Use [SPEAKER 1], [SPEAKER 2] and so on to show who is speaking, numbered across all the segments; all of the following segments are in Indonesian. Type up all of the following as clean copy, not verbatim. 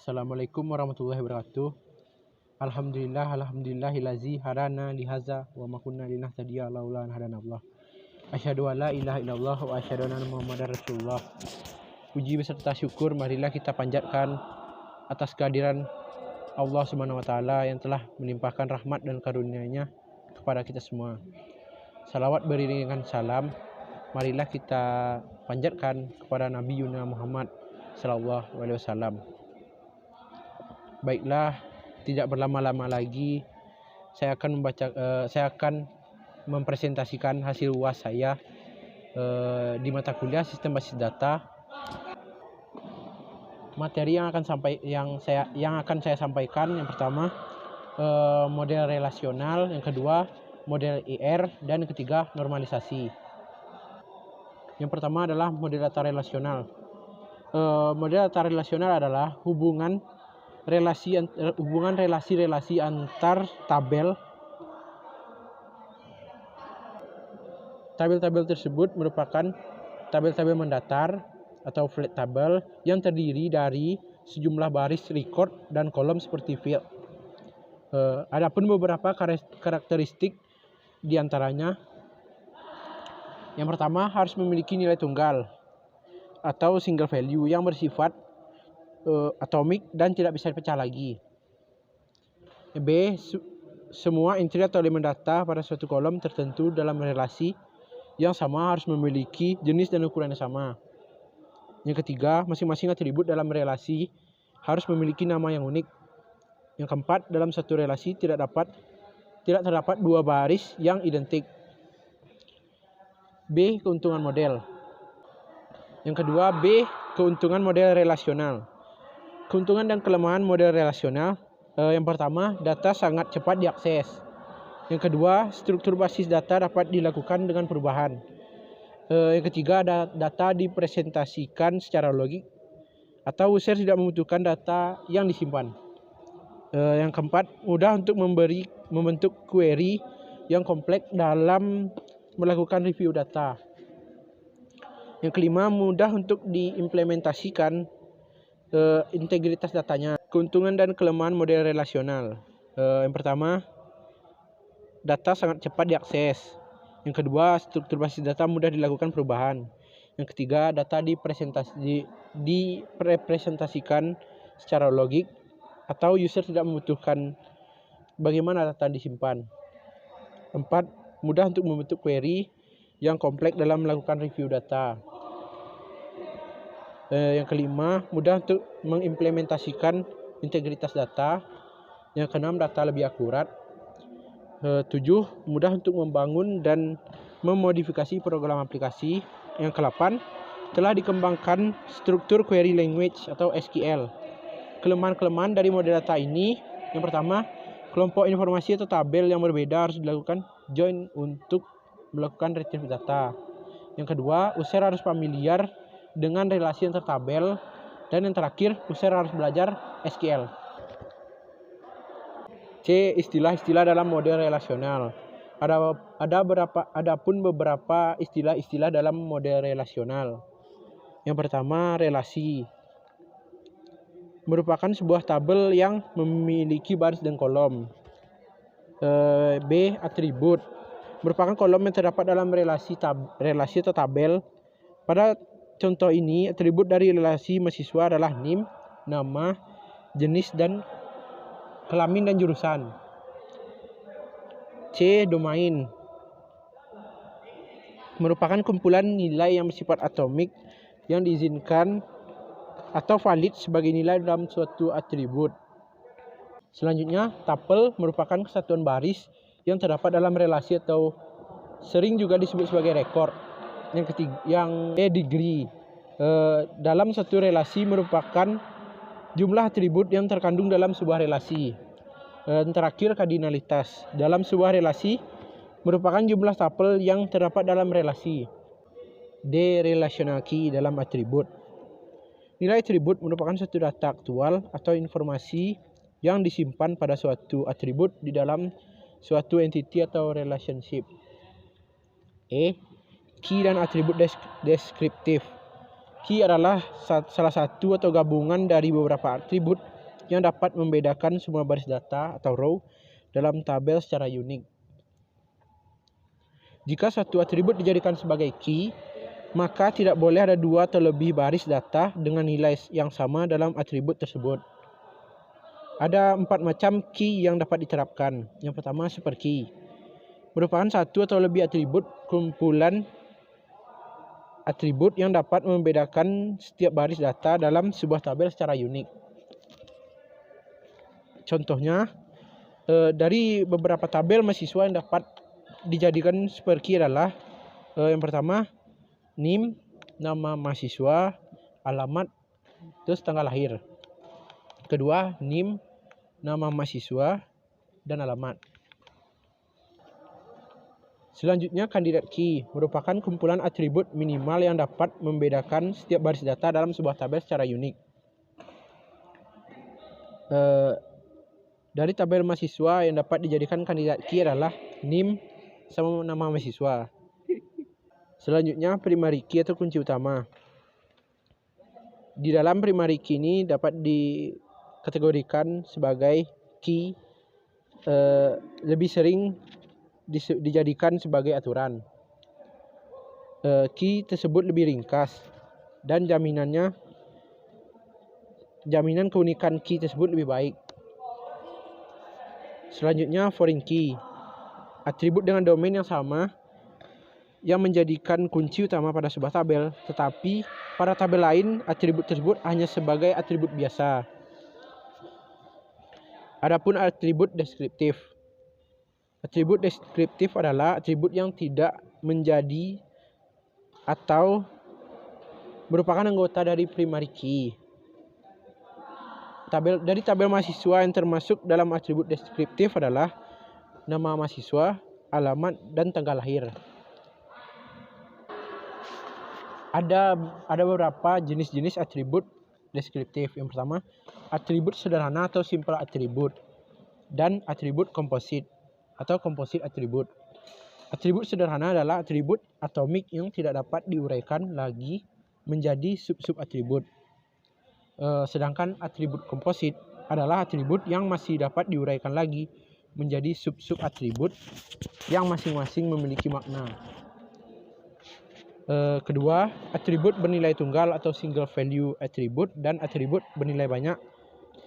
[SPEAKER 1] Assalamualaikum warahmatullahi wabarakatuh. Alhamdulillahilazi hadana lihaza wa ma kunna linahtadiya laula an hadana Allah. Asyhadu an la ilaha illallah wa asyhadu anna Muhammadar Rasulullah. Puji beserta syukur marilah kita panjatkan atas kehadiran Allah Subhanahu wa taala yang telah melimpahkan rahmat dan karunia-Nya kepada kita semua. Salawat beriringan salam marilah kita panjatkan kepada Nabi Yuna Muhammad sallallahu alaihi wasallam. Baiklah, tidak berlama-lama lagi saya akan mempresentasikan hasil UAS saya di mata kuliah Sistem Basis Data. Materi yang akan saya sampaikan yang pertama model relasional, yang kedua model IR, dan yang ketiga normalisasi. Yang pertama adalah model data relasional. Model data relasional adalah hubungan relasi-relasi antar tabel. Tabel-tabel tersebut merupakan tabel-tabel mendatar atau flat table yang terdiri dari sejumlah baris record dan kolom seperti field. Adapun beberapa karakteristik diantaranya, yang pertama harus memiliki nilai tunggal atau single value yang bersifat atomik dan tidak bisa dipecah lagi. B. Semua entry atau elemen data pada suatu kolom tertentu dalam relasi yang sama harus memiliki jenis dan ukuran yang sama. Yang ketiga, masing-masing atribut dalam relasi harus memiliki nama yang unik. Yang keempat, dalam satu relasi tidak terdapat dua baris yang identik. B. Keuntungan model. Yang kedua, B. Keuntungan model relasional. Keuntungan dan kelemahan model relasional. Yang pertama, data sangat cepat diakses. Yang kedua, struktur basis data dapat dilakukan dengan perubahan. Yang ketiga, data dipresentasikan secara logik atau user tidak membutuhkan data yang disimpan. Yang keempat, mudah untuk membentuk query yang kompleks dalam melakukan review data. Yang kelima, mudah untuk diimplementasikan integritas datanya. Keuntungan dan kelemahan model relasional. Yang pertama, data sangat cepat diakses. Yang kedua, struktur basis data mudah dilakukan perubahan. Yang ketiga, data direpresentasikan secara logik atau user tidak membutuhkan bagaimana data disimpan. 4. Mudah untuk membentuk query yang kompleks dalam melakukan review data. Yang kelima, mudah untuk mengimplementasikan integritas data. Yang keenam, data lebih akurat. 7. Mudah untuk membangun dan memodifikasi program aplikasi. Yang ke-8, telah dikembangkan struktur query language atau SQL. Kelemahan-kelemahan dari model data ini, yang pertama, kelompok informasi atau tabel yang berbeda harus dilakukan join untuk melakukan retrieve data. Yang kedua, user harus familiar dengan relasi antar tabel. Dan yang terakhir, user harus belajar SQL. C. Istilah-istilah dalam model relasional. Adapun beberapa istilah-istilah dalam model relasional. Yang pertama, relasi. Merupakan sebuah tabel yang memiliki baris dan kolom. B. Atribut. Merupakan kolom yang terdapat dalam relasi atau tabel. Pada contoh ini, atribut dari relasi mahasiswa adalah NIM, nama, jenis, dan kelamin dan jurusan. C. Domain. Merupakan kumpulan nilai yang bersifat atomik yang diizinkan atau valid sebagai nilai dalam suatu atribut. Selanjutnya, tuple merupakan kesatuan baris yang terdapat dalam relasi atau sering juga disebut sebagai rekor. Yang ketiga, yang degree. Dalam satu relasi merupakan jumlah atribut yang terkandung dalam sebuah relasi. Yang terakhir, kardinalitas. Dalam sebuah relasi merupakan jumlah tuple yang terdapat dalam relasi. D. Relational key dalam atribut. Nilai atribut merupakan suatu data aktual atau informasi yang disimpan pada suatu atribut di dalam suatu entity atau relationship. E. Key dan atribut deskriptif. Key adalah salah satu atau gabungan dari beberapa atribut yang dapat membedakan semua baris data atau row dalam tabel secara unik. Jika suatu atribut dijadikan sebagai key, maka tidak boleh ada 2 atau lebih baris data dengan nilai yang sama dalam atribut tersebut. Ada 4 macam key yang dapat diterapkan. Yang pertama, super key. Merupakan satu atau lebih atribut kumpulan atribut yang dapat membedakan setiap baris data dalam sebuah tabel secara unik. Contohnya, dari beberapa tabel mahasiswa yang dapat dijadikan super key adalah yang pertama, NIM, nama mahasiswa, alamat, terus tanggal lahir. Kedua, NIM, nama mahasiswa, dan alamat. Selanjutnya, kandidat key merupakan kumpulan atribut minimal yang dapat membedakan setiap baris data dalam sebuah tabel secara unik. Dari tabel mahasiswa yang dapat dijadikan kandidat key adalah NIM sama nama mahasiswa. Selanjutnya, primary key atau kunci utama. Di dalam primary key ini dapat dikategorikan sebagai key lebih sering dijadikan sebagai aturan. Key tersebut lebih ringkas dan jaminan keunikan key tersebut lebih baik. Selanjutnya, foreign key, atribut dengan domain yang sama yang menjadikan kunci utama pada sebuah tabel, tetapi pada tabel lain atribut tersebut hanya sebagai atribut biasa. Adapun atribut deskriptif. Atribut deskriptif adalah atribut yang tidak menjadi atau merupakan anggota dari primary key. Dari tabel mahasiswa yang termasuk dalam atribut deskriptif adalah nama mahasiswa, alamat, dan tanggal lahir. Ada beberapa jenis-jenis atribut deskriptif. Yang pertama, atribut sederhana atau simple atribut, dan atribut komposit atau komposit atribut. Atribut sederhana adalah atribut atomik yang tidak dapat diuraikan lagi menjadi sub-sub atribut. Sedangkan atribut komposit adalah atribut yang masih dapat diuraikan lagi menjadi sub-sub atribut yang masing-masing memiliki makna. Kedua, atribut bernilai tunggal atau single value atribut dan atribut bernilai banyak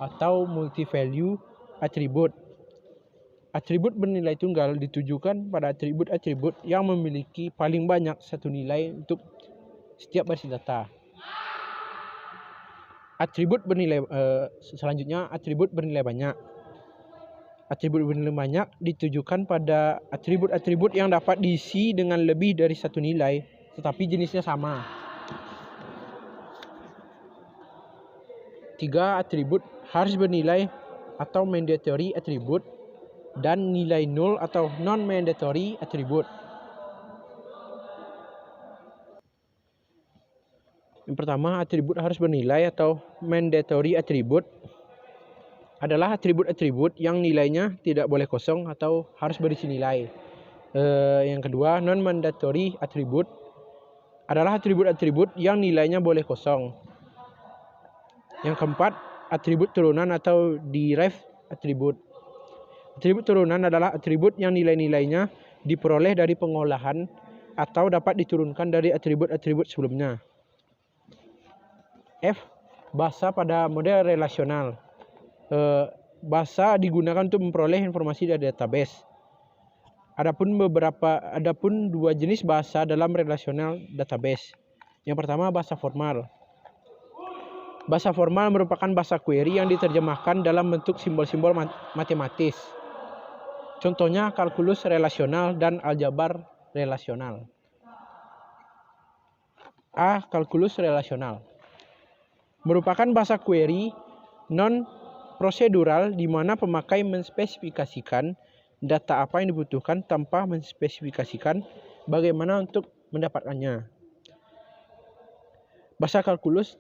[SPEAKER 1] atau multi value atribut. Atribut bernilai tunggal ditujukan pada atribut-atribut yang memiliki paling banyak satu nilai untuk setiap baris data. Selanjutnya, atribut bernilai banyak. Atribut bernilai banyak ditujukan pada atribut-atribut yang dapat diisi dengan lebih dari satu nilai, tetapi jenisnya sama. 3. Atribut harus bernilai atau mandatory atribut dan nilai nol atau non-mandatory atribut. Yang pertama, atribut harus bernilai atau mandatory atribut adalah atribut-atribut yang nilainya tidak boleh kosong atau harus berisi nilai. Yang kedua, non-mandatory atribut adalah atribut-atribut yang nilainya boleh kosong. Yang keempat, atribut turunan atau derived atribut. Atribut turunan adalah atribut yang nilai-nilainya diperoleh dari pengolahan atau dapat diturunkan dari atribut-atribut sebelumnya. F. Bahasa pada model relasional. Bahasa digunakan untuk memperoleh informasi dari database. Adapun dua jenis bahasa dalam relational database. Yang pertama, bahasa formal. Bahasa formal merupakan bahasa query yang diterjemahkan dalam bentuk simbol-simbol matematis. Contohnya kalkulus relasional dan aljabar relasional. A. Kalkulus relasional merupakan bahasa query non-prosedural di mana pemakai menspesifikasikan data apa yang dibutuhkan tanpa menspesifikasikan bagaimana untuk mendapatkannya. Bahasa kalkulus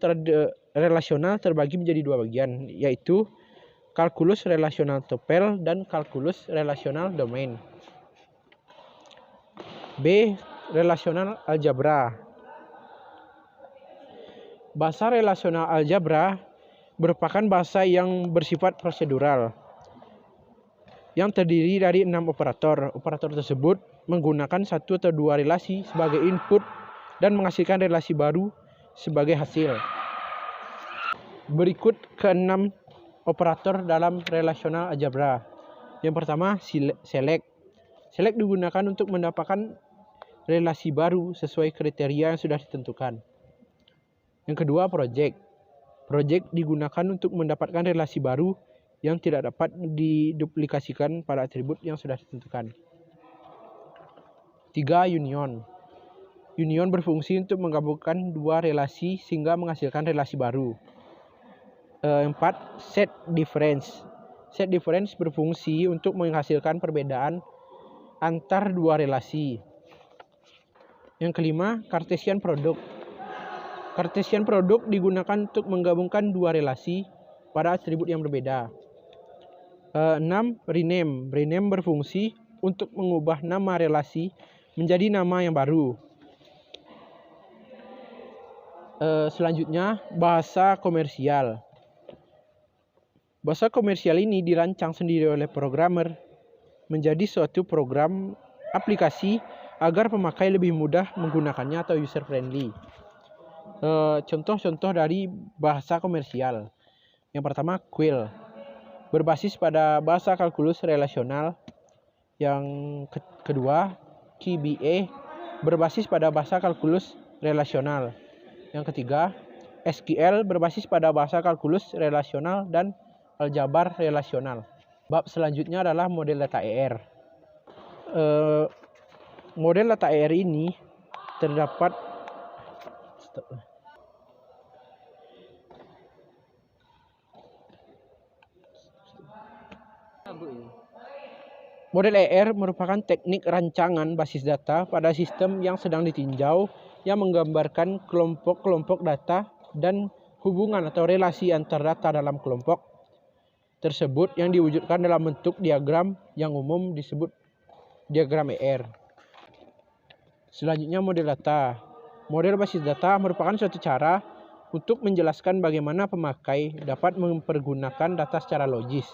[SPEAKER 1] relasional terbagi menjadi dua bagian, yaitu kalkulus relasional tupel dan kalkulus relasional domain. B. Relasional algebra. Bahasa relasional algebra merupakan bahasa yang bersifat prosedural yang terdiri dari 6 operator. Operator tersebut menggunakan satu atau dua relasi sebagai input dan menghasilkan relasi baru sebagai hasil. Berikut ke-6 operator dalam relational algebra. Yang pertama, select. Select digunakan untuk mendapatkan relasi baru sesuai kriteria yang sudah ditentukan. Yang kedua, project. Project digunakan untuk mendapatkan relasi baru yang tidak dapat diduplikasikan pada atribut yang sudah ditentukan. 3. Union. Union berfungsi untuk menggabungkan dua relasi sehingga menghasilkan relasi baru. 4. Set difference. Set difference berfungsi untuk menghasilkan perbedaan antar dua relasi. Yang kelima, Cartesian product. Cartesian product digunakan untuk menggabungkan dua relasi pada atribut yang berbeda. 6. Rename. Rename berfungsi untuk mengubah nama relasi menjadi nama yang baru. Selanjutnya, bahasa komersial. Bahasa komersial ini dirancang sendiri oleh programmer menjadi suatu program aplikasi agar pemakai lebih mudah menggunakannya atau user friendly. Contoh-contoh dari bahasa komersial. Yang pertama, Quell. Berbasis pada bahasa kalkulus relasional. Yang kedua, QBA. Berbasis pada bahasa kalkulus relasional. Yang ketiga, SQL berbasis pada bahasa kalkulus relasional dan aljabar relasional. Bab selanjutnya adalah model data ER. Model data ER ini terdapat Model ER merupakan teknik rancangan basis data pada sistem yang sedang ditinjau yang menggambarkan kelompok-kelompok data dan hubungan atau relasi antar data dalam kelompok tersebut yang diwujudkan dalam bentuk diagram yang umum disebut diagram ER. Selanjutnya, model data. Model basis data merupakan suatu cara untuk menjelaskan bagaimana pemakai dapat mempergunakan data secara logis.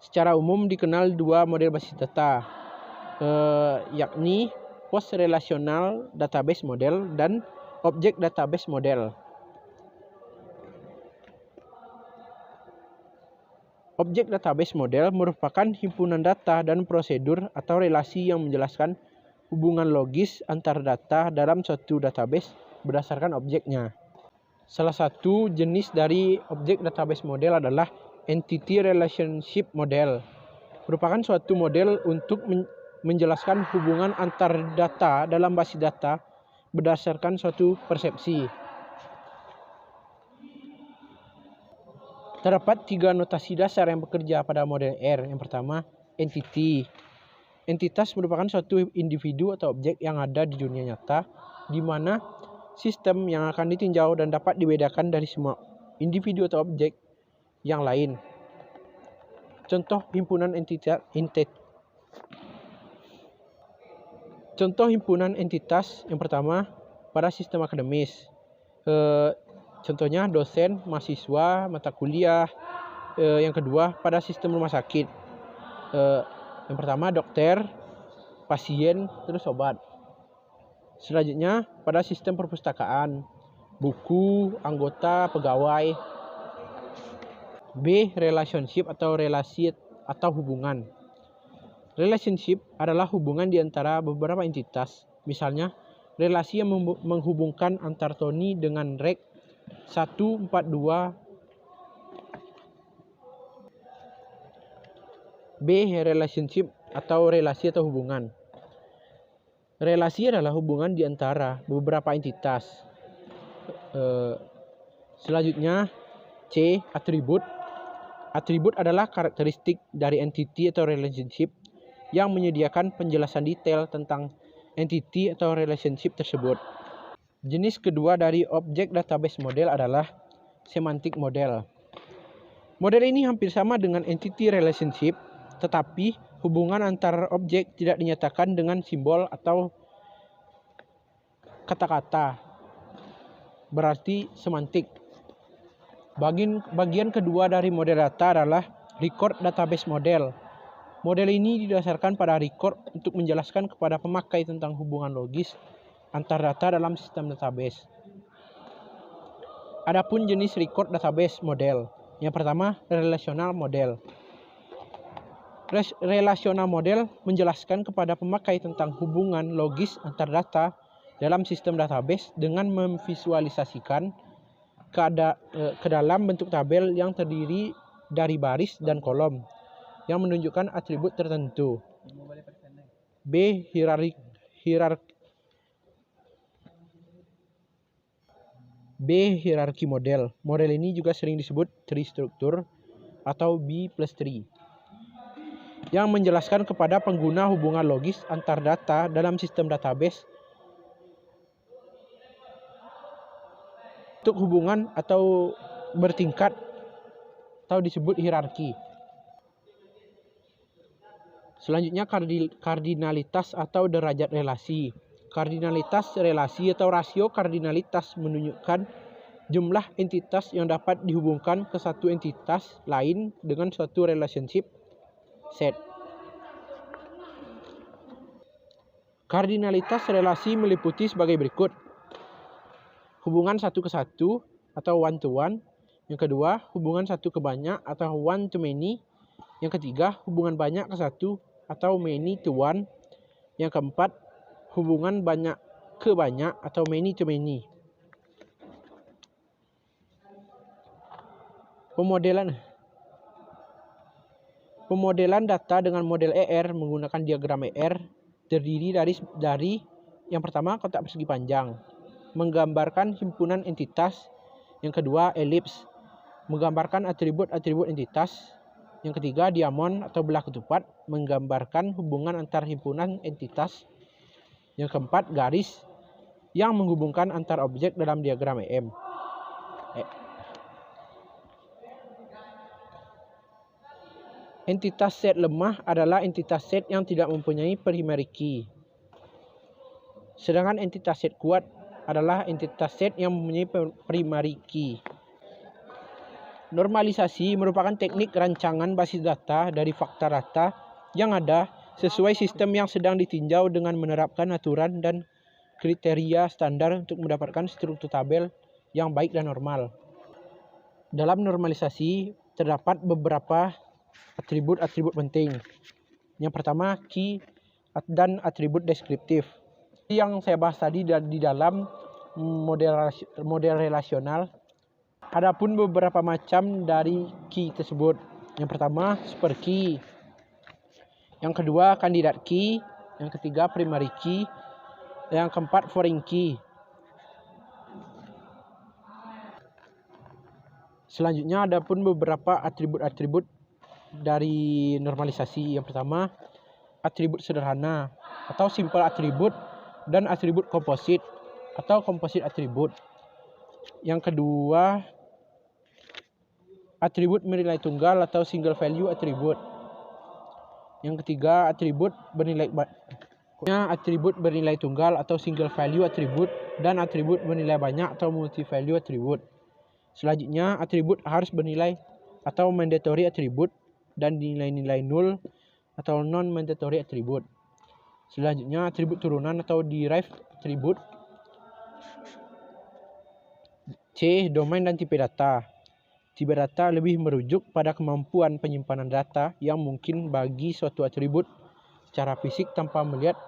[SPEAKER 1] Secara umum dikenal dua model basis data, yakni Post Relational Database Model dan Object Database Model. Object Database Model merupakan himpunan data dan prosedur atau relasi yang menjelaskan hubungan logis antar data dalam suatu database berdasarkan objeknya. Salah satu jenis dari Object Database Model adalah Entity Relationship Model. Merupakan suatu model untuk menjelaskan hubungan antar data dalam basis data berdasarkan suatu persepsi. Terdapat 3 notasi dasar yang bekerja pada model R. Yang pertama, entity. Entitas merupakan suatu individu atau objek yang ada di dunia nyata, di mana sistem yang akan ditinjau dan dapat dibedakan dari semua individu atau objek yang lain. Contoh himpunan entitas yang pertama pada sistem akademis. Contohnya dosen, mahasiswa, mata kuliah. Yang kedua pada sistem rumah sakit. Yang pertama dokter, pasien, terus obat. Selanjutnya pada sistem perpustakaan, buku, anggota, pegawai. B. Relationship atau relasi atau hubungan. Relationship adalah hubungan di antara beberapa entitas. Misalnya, relasi yang menghubungkan antar Tony dengan Rek 142. B. Relationship atau relasi atau hubungan. Relasi adalah hubungan di antara beberapa entitas. Selanjutnya, C. Atribut. Atribut adalah karakteristik dari entity atau relationship yang menyediakan penjelasan detail tentang entity atau relationship tersebut. Jenis kedua dari Object Database Model adalah Semantic Model. Model ini hampir sama dengan entity relationship, tetapi hubungan antar objek tidak dinyatakan dengan simbol atau kata-kata. Berarti semantik. Bagian kedua dari model data adalah record database model. Model ini didasarkan pada record untuk menjelaskan kepada pemakai tentang hubungan logis antar data dalam sistem database. Adapun jenis record database model. Yang pertama, relational model. Relational model menjelaskan kepada pemakai tentang hubungan logis antar data dalam sistem database dengan memvisualisasikan ke dalam bentuk tabel yang terdiri dari baris dan kolom yang menunjukkan atribut tertentu. B. Hierarki model. Model ini juga sering disebut tree structure atau B+tree, yang menjelaskan kepada pengguna hubungan logis antar data dalam sistem database. Untuk hubungan atau bertingkat atau disebut hierarki. Selanjutnya kardinalitas atau derajat relasi. Kardinalitas relasi atau rasio kardinalitas menunjukkan jumlah entitas yang dapat dihubungkan ke satu entitas lain dengan suatu relationship set. Kardinalitas relasi meliputi sebagai berikut. Hubungan satu ke satu atau one to one. Yang kedua, hubungan satu ke banyak atau one to many. Yang ketiga, hubungan banyak ke satu atau many to one. Yang keempat, hubungan banyak ke banyak atau many to many. Pemodelan data dengan model ER menggunakan diagram ER terdiri dari yang pertama, kotak persegi panjang menggambarkan himpunan entitas. Yang kedua, elips menggambarkan atribut-atribut entitas. Yang ketiga, diamond atau belah ketupat menggambarkan hubungan antar himpunan entitas. Yang keempat, garis yang menghubungkan antar objek dalam diagram EM. Entitas set lemah adalah entitas set yang tidak mempunyai primary key. Sedangkan entitas set kuat adalah entitas set yang mempunyai primary key. Normalisasi merupakan teknik rancangan basis data dari fakta data yang ada sesuai sistem yang sedang ditinjau dengan menerapkan aturan dan kriteria standar untuk mendapatkan struktur tabel yang baik dan normal. Dalam normalisasi terdapat beberapa atribut-atribut penting. Yang pertama, key dan atribut deskriptif. Yang saya bahas tadi di dalam model relasional. Adapun beberapa macam dari key tersebut. Yang pertama, super key. Yang kedua, candidate key. Yang ketiga, primary key. Yang keempat, foreign key. Selanjutnya, adapun beberapa atribut-atribut dari normalisasi. Yang pertama, atribut sederhana atau simple atribut dan atribut komposit atau komposit atribut. Yang kedua, atribut bernilai tunggal atau single value atribut. Yang ketiga, atribut bernilai tunggal atau single value atribut dan atribut bernilai banyak atau multi value atribut. Selanjutnya, atribut harus bernilai atau mandatory atribut dan nilai-nilai null atau non-mandatory atribut. Selanjutnya, atribut turunan atau derived atribut. C. Domain dan tipe data. Tipe data lebih merujuk pada kemampuan penyimpanan data yang mungkin bagi suatu atribut secara fisik tanpa melihat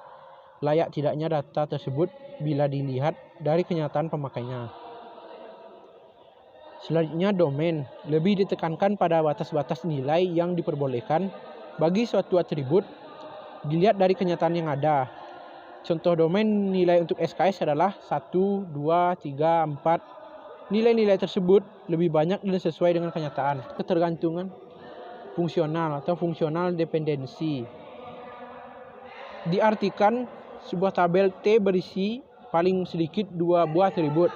[SPEAKER 1] layak tidaknya data tersebut bila dilihat dari kenyataan pemakainya. Selanjutnya, domain lebih ditekankan pada batas-batas nilai yang diperbolehkan bagi suatu atribut dilihat dari kenyataan yang ada. Contoh domain nilai untuk SKS adalah 1, 2, 3, 4. Nilai-nilai tersebut lebih banyak dan sesuai dengan kenyataan. Ketergantungan fungsional atau fungsional dependensi. Diartikan sebuah tabel T berisi paling sedikit 2 buah atribut,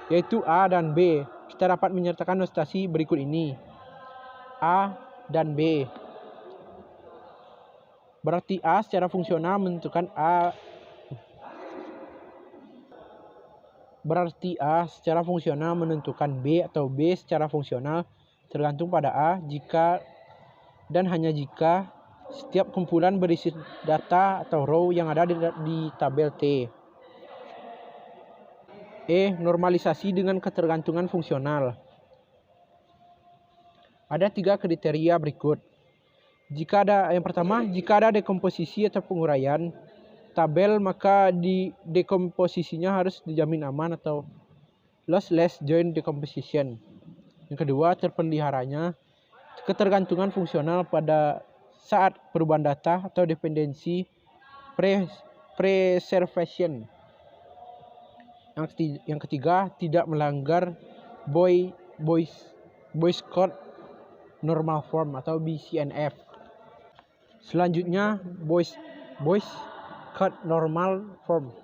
[SPEAKER 1] yaitu A dan B. Kita dapat menyertakan notasi berikut ini. A dan B. Berarti A secara fungsional menentukan A. Berarti A secara fungsional menentukan B atau B secara fungsional tergantung pada A jika dan hanya jika setiap kumpulan berisi data atau row yang ada di tabel T. Normalisasi dengan ketergantungan fungsional. Ada 3 kriteria berikut. Yang pertama, jika ada dekomposisi atau penguraian tabel, maka di dekomposisinya harus dijamin aman atau lossless joint decomposition. Yang kedua, terpeliharanya ketergantungan fungsional pada saat perubahan data atau dependensi preservation. Yang ketiga, tidak melanggar Boyce Code Normal Form atau BCNF. Selanjutnya, Boyce Code Normal Form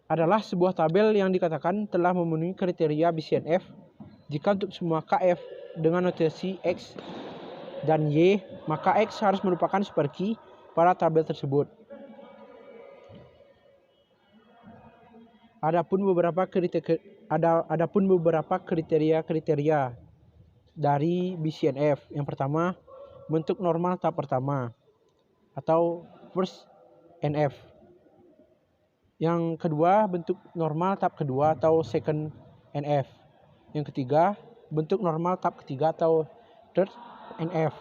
[SPEAKER 1] adalah sebuah tabel yang dikatakan telah memenuhi kriteria BCNF jika untuk semua KF dengan notasi X dan Y, maka X harus merupakan superkey pada tabel tersebut. Adapun beberapa kriteria dari BCNF. Yang pertama, bentuk normal tahap pertama atau first NF. Yang kedua, bentuk normal tahap kedua atau second NF. Yang ketiga, bentuk normal tahap ketiga atau third NF.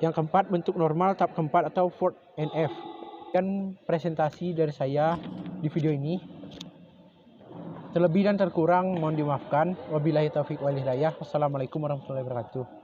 [SPEAKER 1] Yang keempat, bentuk normal tahap keempat atau fourth NF. Dan presentasi dari saya di video ini. Terlebih dan terkurang mohon dimaafkan. Wabillahi taufiq wal hidayah. Wassalamualaikum warahmatullahi wabarakatuh.